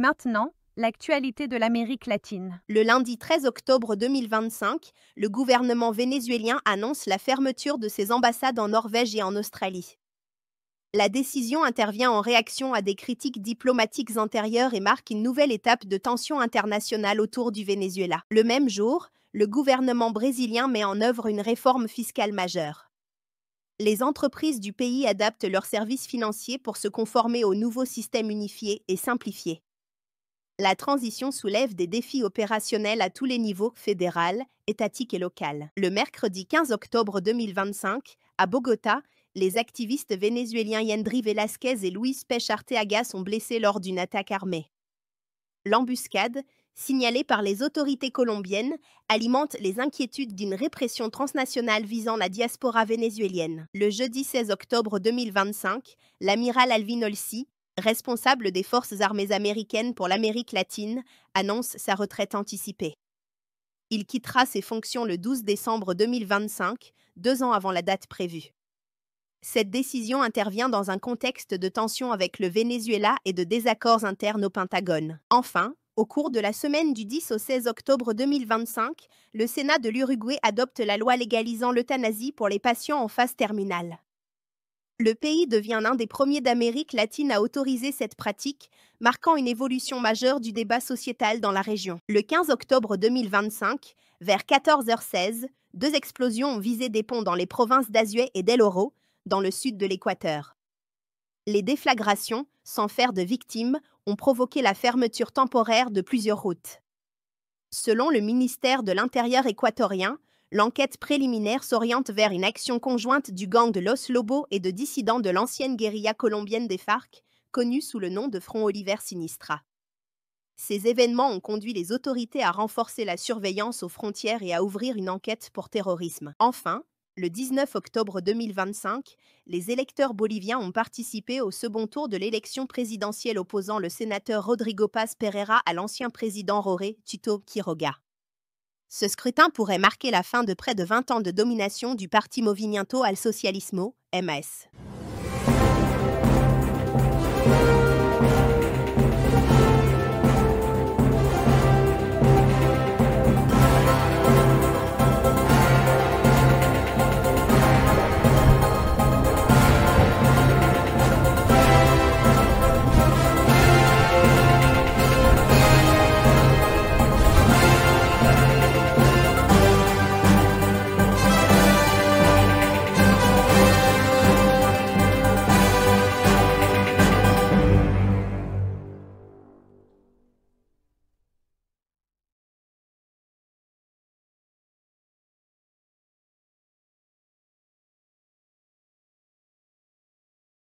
maintenant, l'actualité de l'Amérique latine. Le lundi 13 octobre 2025, le gouvernement vénézuélien annonce la fermeture de ses ambassades en Norvège et en Australie. La décision intervient en réaction à des critiques diplomatiques antérieures et marque une nouvelle étape de tension internationale autour du Venezuela. Le même jour, le gouvernement brésilien met en œuvre une réforme fiscale majeure. Les entreprises du pays adaptent leurs services financiers pour se conformer au nouveau système unifié et simplifié. La transition soulève des défis opérationnels à tous les niveaux, fédéral, étatique et local. Le mercredi 15 octobre 2025, à Bogota, les activistes vénézuéliens Yendri Velázquez et Luis Pech Arteaga sont blessés lors d'une attaque armée. L'embuscade, signalée par les autorités colombiennes, alimente les inquiétudes d'une répression transnationale visant la diaspora vénézuélienne. Le jeudi 16 octobre 2025, l'amiral Alvin Olsi, responsable des forces armées américaines pour l'Amérique latine, annonce sa retraite anticipée. Il quittera ses fonctions le 12 décembre 2025, 2 ans avant la date prévue. Cette décision intervient dans un contexte de tension avec le Venezuela et de désaccords internes au Pentagone. Enfin, au cours de la semaine du 10 au 16 octobre 2025, le Sénat de l'Uruguay adopte la loi légalisant l'euthanasie pour les patients en phase terminale. Le pays devient l'un des premiers d'Amérique latine à autoriser cette pratique, marquant une évolution majeure du débat sociétal dans la région. Le 15 octobre 2025, vers 14h16, 2 explosions ont visé des ponts dans les provinces d'Azuay et d'El Oro, dans le sud de l'Équateur. Les déflagrations, sans faire de victimes, ont provoqué la fermeture temporaire de plusieurs routes. Selon le ministère de l'Intérieur équatorien, l'enquête préliminaire s'oriente vers une action conjointe du gang de Los Lobos et de dissidents de l'ancienne guérilla colombienne des FARC, connue sous le nom de Front Oliver Sinistra. Ces événements ont conduit les autorités à renforcer la surveillance aux frontières et à ouvrir une enquête pour terrorisme. Enfin, le 19 octobre 2025, les électeurs boliviens ont participé au second tour de l'élection présidentielle opposant le sénateur Rodrigo Paz Pereira à l'ancien président Jorge Tito Quiroga. Ce scrutin pourrait marquer la fin de près de 20 ans de domination du Parti Movimiento al Socialismo, MS.